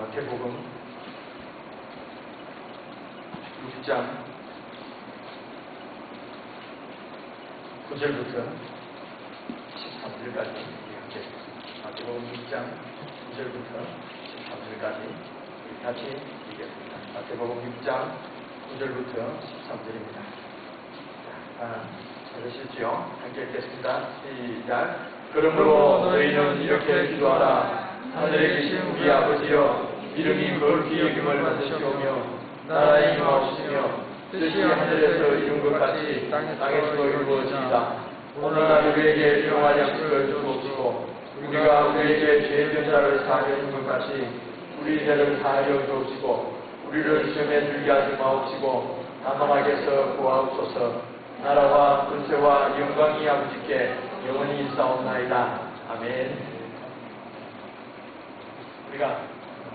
마태복음 6장 9절부터 13절까지 읽겠습니다. 마태복음 6장 9절부터 13절까지 같이 읽겠습니다. 마태복음 6장 9절부터 13절입니다. 찾으셨죠? 함께 읽겠습니다. 시작. 그러므로 너희는 이렇게 기도하라. 하늘에 계신 우리 아버지여, 이름이 거룩히 여김을 받으시오며 나라의 임하옵시며 뜻이 하늘에서 이룬 것 같이 땅에서도 이루어지이다. 오늘날 우리에게 일용할 양식을 주옵시고 우리가 우리에게 죄진 자를 사하여 준 것 같이 우리 죄를 사하여 주옵시고 우리를 시험에 들게 하지 마옵시고 다만 악에서 구하옵소서. 나라와 권세와 영광이 아버지께 영원히 있사옵나이다. 아멘. 우리가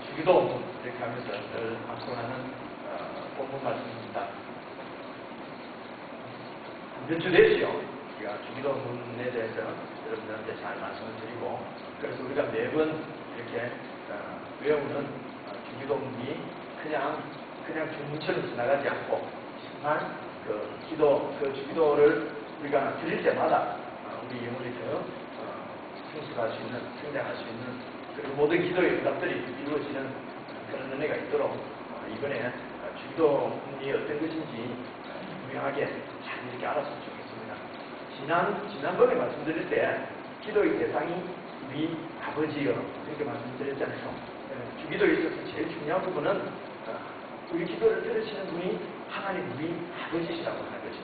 주기도 이렇게 하면서 늘 암송하는 본문 말씀입니다. 몇 주 됐지요? 우리가 주기도 문에 대해서 여러분들한테 잘 말씀을 드리고, 그래서 우리가 매번 이렇게 외우는 주기도 문이 그냥 주문처럼 지나가지 않고 정말 그 주기도를 우리가 드릴 때마다 우리 영혼이 더 성숙할 수 있는, 성장할 수 있는, 그리고 모든 기도의 응답들이 이루어지는 그런 은혜가 있도록 이번에 주기도 문이 어떤 것인지 분명하게 잘 이렇게 알았으면 좋겠습니다. 지난번에 말씀드릴 때 기도의 대상이 우리 아버지여 그렇게 말씀드렸잖아요. 주기도에 있어서 제일 중요한 부분은 우리 기도를 들으시는 분이 하나님 우리 아버지시라고 하는 거죠.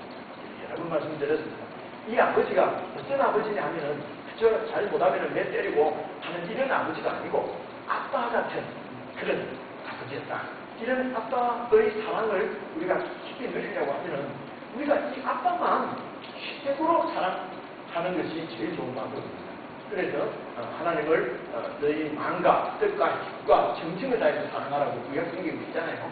여러 번 말씀드렸습니다. 이 아버지가 어떤 아버지냐 하면은 그저 잘 못하면 매 때리고 하는 이런 아버지가 아니고 아빠 같은 그런 아버지였다. 이런 아빠의 사랑을 우리가 깊이 누리려고 하면은 우리가 이 아빠만 최고로 사랑하는 것이 제일 좋은 방법입니다. 그래서 하나님을 너희 마음과 뜻과 힘과 정성을 다해서 사랑하라고 구약 성경에 있잖아요.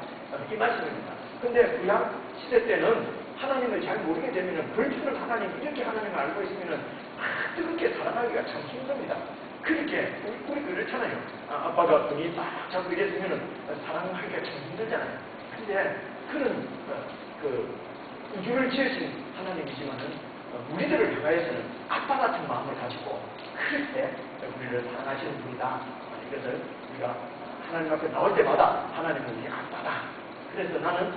이 말씀입니다. 근데 구약 시대 때는 하나님을 잘 모르게 되면은 불주는 하나님, 이렇게 하나님을 알고 있으면은 뜨겁게 사랑하기가 참 힘듭니다. 그렇게 우리 그렇잖아요. 아빠가 등이 딱 잡고 이랬으면은 사랑하기가 참 힘들잖아요. 근데 그런 우주를 지으신 하나님이지만은 우리들을 향하여서는 아빠 같은 마음을 가지고 그렇게 우리를 사랑하시는 분이다. 이것을 우리가 하나님 앞에 나올 때마다 하나님은 우리 아빠다. 그래서 나는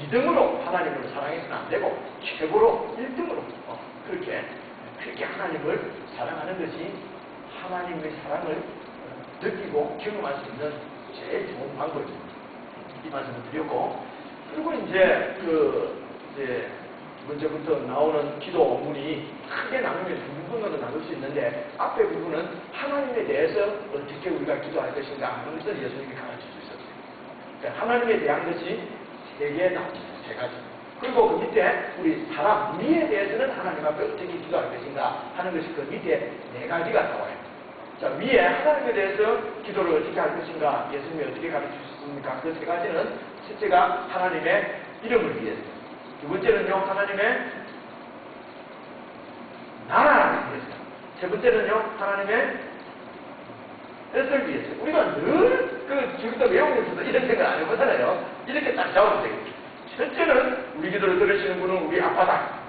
2등으로 하나님을 사랑해서는 안 되고 최고로 1등으로 그렇게 하나님을 사랑하는 것이 하나님의 사랑을 느끼고 경험할 수 있는 제일 좋은 방법입니다. 이 말씀을 드렸고, 그리고 이제 먼저부터 나오는 기도 문이 크게 나누면 두 부분으로 나눌 수 있는데, 앞에 부분은 하나님에 대해서 어떻게 우리가 기도할 것인가 하는 것을 예수님이 가르쳐 주셨어요. 그러니까 하나님에 대한 것이 세 개 나옵니다. 세 가지. 그리고 그 밑에 우리 사람, 우리에 대해서는 하나님 앞에 어떻게 기도할 것인가 하는 것이 그 밑에 네 가지가 나와요. 자, 위에 하나님에 대해서 기도를 어떻게 할 것인가, 예수님이 어떻게 가르쳐 주셨습니까? 그 세 가지는 첫째가 하나님의 이름을 위해서, 두 번째는요 하나님의 나라를 위해서, 세 번째는요 하나님의 뜻을 위해서. 우리가 늘 주기도 외우면서도 이런 생각 안 해보잖아요. 이렇게 딱 잡으면 되겠죠. 첫째는 우리 기도를 들으시는 분은 우리 아빠다.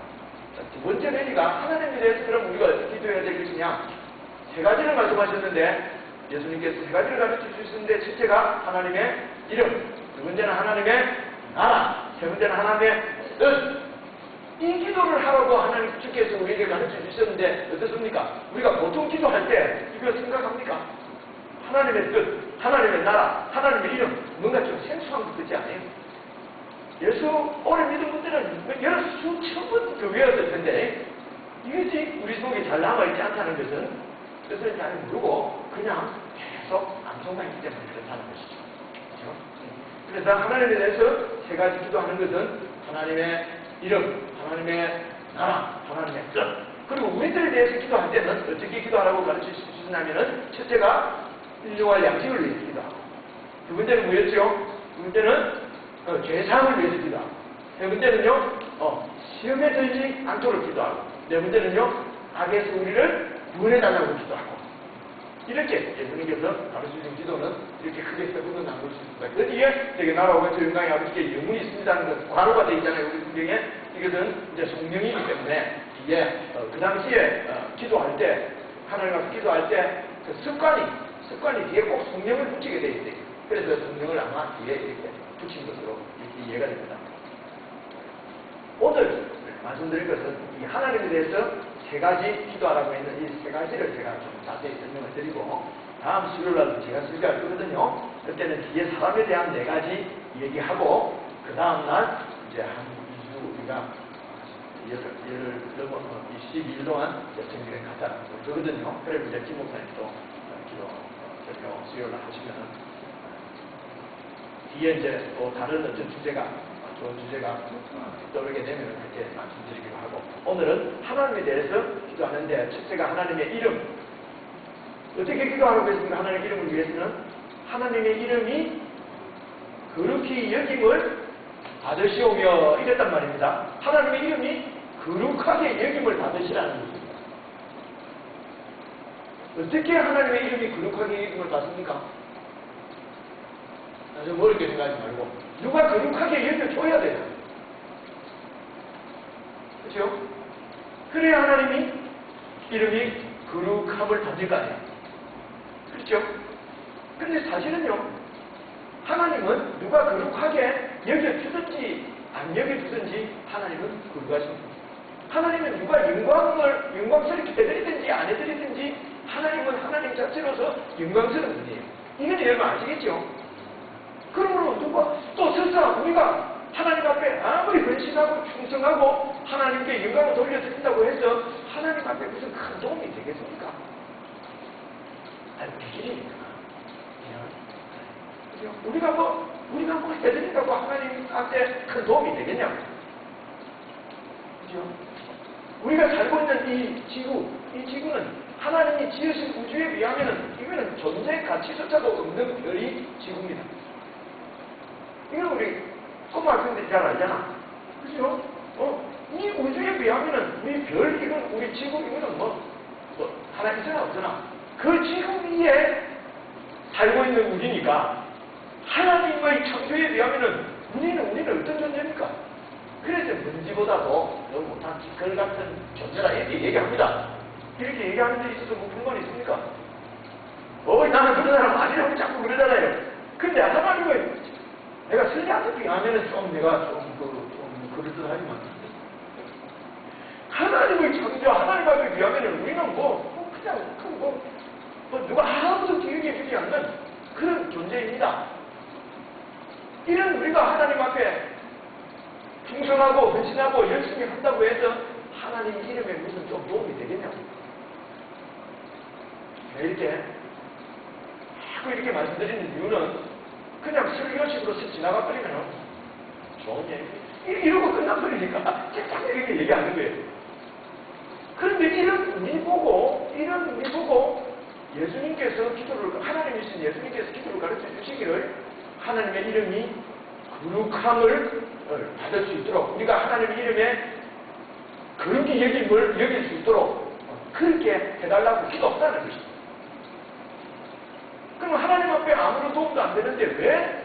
자, 두 번째는 우리가 하나님에 대해서 그럼 우리가 어떻게 기도해야 될 것이냐, 세 가지를 말씀하셨는데, 예수님께서 세 가지를 가르쳐 주셨는데, 첫째가 하나님의 이름, 두 번째는 하나님의 나라, 세 번째는 하나님의 뜻. 이 기도를 하라고 하나님 주께서 우리에게 가르쳐 주셨는데 어떻습니까? 우리가 보통 기도할 때 이거 생각합니까? 하나님의 뜻, 하나님의 나라, 하나님의 이름, 뭔가 좀 생소한 것 같지 않아요? 예수 오래 믿은 분들은 여러 수천 번 외웠을 텐데 이것이 우리 속에 잘 남아있지 않다는 것은 뜻을 잘 모르고 그냥 계속 암송만 있기 때문에 그렇다는 것이죠. 그렇죠? 그래서 하나님에 대해서 세 가지 기도하는 것은 하나님의 이름, 하나님의 나라, 하나님의 뜻. 그리고 우리들에 대해서 기도할 때는 어떻게 기도하라고 가르쳐 주시냐면은, 첫째가 일용할 양식을 위해서 기도하고, 두 번째는 뭐였죠? 두 번째는 죄사함을 위해서 기도하고, 세 번째는요 시험에 들지 않도록 기도하고, 네 번째는요 악에서 우리를 구원해달라고 기도하고, 이렇게 예수님께서 가르치신 기도는 이렇게 크게 세 부분 나눌 수 있습니다. 그 뒤에 되게 나라와 같은 영광이 아버지께 영원히 있습니다는 것 과로가 되어 있잖아요. 우리 성경에 이것은 이제 성령이기 때문에 이게 그 당시에 기도할 때 하나님 앞에 기도할 때 그 습관이 뒤에 꼭 성령을 붙이게 되어 있어요. 그래서 성령을 아마 뒤에 이렇게 붙인 것으로 이렇게 이해가 됩니다. 오늘 말씀드릴 것은 이 하나님에 대해서 세 가지 기도하라고 했는 이 세 가지를 제가 좀 자세히 설명을 드리고 다음 수요일날도 제가 설교할 거거든요. 그때는 뒤에 사람에 대한 네 가지 얘기하고 그 다음날 이제 한 2주 우리가 예를 넘어 22일 동안 정기를 갖다 그러거든요. 그래서 이제 김 목사님도 기도 설교 수요일날 하시면은 뒤에 이제 또 다른 어떤 주제가 좋은 주제가 떠오르게 되면 그렇게 말씀드리기로 하고 오늘은 하나님에 대해서 기도하는데 첫째가 하나님의 이름. 어떻게 기도하라고 했습니까? 하나님의 이름을 위해서는 하나님의 이름이 거룩히 여김을 받으시오며 이랬단 말입니다. 하나님의 이름이 거룩하게 여김을 받으시라는 것입니다. 어떻게 하나님의 이름이 거룩하게 여김을 받습니까? 좀 어렵게 생각하지 말고 누가 거룩하게 여겨줘야 돼요. 그렇죠? 그래야 하나님이 이름이 거룩함을 받을 거 아니에요. 그렇죠? 근데 사실은요, 하나님은 누가 거룩하게 여겨주든지 안 여겨주든지 하나님은 거룩하십니다. 하나님은 누가 영광스럽게 해드리든지 안 해드리든지 하나님은 하나님 자체로서 영광스러운 분이에요. 이건 여러분 아시겠죠? 그러므로 누가 또 설사 우리가 하나님 앞에 아무리 헌신하고 충성하고 하나님께 영광을 돌려드린다고 해서 하나님 앞에 무슨 큰 도움이 되겠습니까? 아니, 비밀이니까. 우리가 뭐 해드린다고 하나님 앞에 큰 도움이 되겠냐고. 그죠? 우리가 살고 있는 이 지구는 하나님이 지으신 우주에 비하면은 이거는 존재 가치조차도 없는 별이 지구입니다. 이건 우리 꼬마 학생들이 잘 알잖아. 그죠? 이 우주에 비하면은 우리 별, 이건 우리 지구, 이거는 뭐 하나 있으나 없으나 그 지구 위에 살고 있는 우리니까 하나님의 창조에 비하면은 우리는 어떤 존재입니까? 그래서 먼지보다도 더 못한 지컬 같은 존재라 얘기합니다. 이렇게 얘기하는 데 있어서 뭐 불만이 있습니까? 나는 그런 사람 아니라고 자꾸 그러잖아요. 근데 하나님은 내가 설교하는 비하면은 좀 내가 좀 그럴듯하지만 하나님의 창조, 하나님 앞에 비하면은 우리는 그냥 누가 아무도 기억해 주지 않는 그런 존재입니다. 이런 우리가 하나님 앞에 충성하고 헌신하고 열심히 한다고 해서 하나님 이름에 무슨 좀 도움이 되겠냐고. 이렇게 자꾸 이렇게 말씀드리는 이유는 그냥 설교식으로 쓱 지나가 버리면 좋은 얘기 이러고 끝나버리니까 딱 이렇게 얘기하는 거예요. 그런데 이런 우리 보고 예수님께서 하나님이신 예수님께서 기도를 가르쳐 주시기를 하나님의 이름이 거룩함을 받을 수 있도록 우리가 하나님의 이름에 거룩히 여길 수 있도록 그렇게 해달라고 기도한다는 것입니다. 그럼 하나님 앞에 아무런 도움도 안 되는데 왜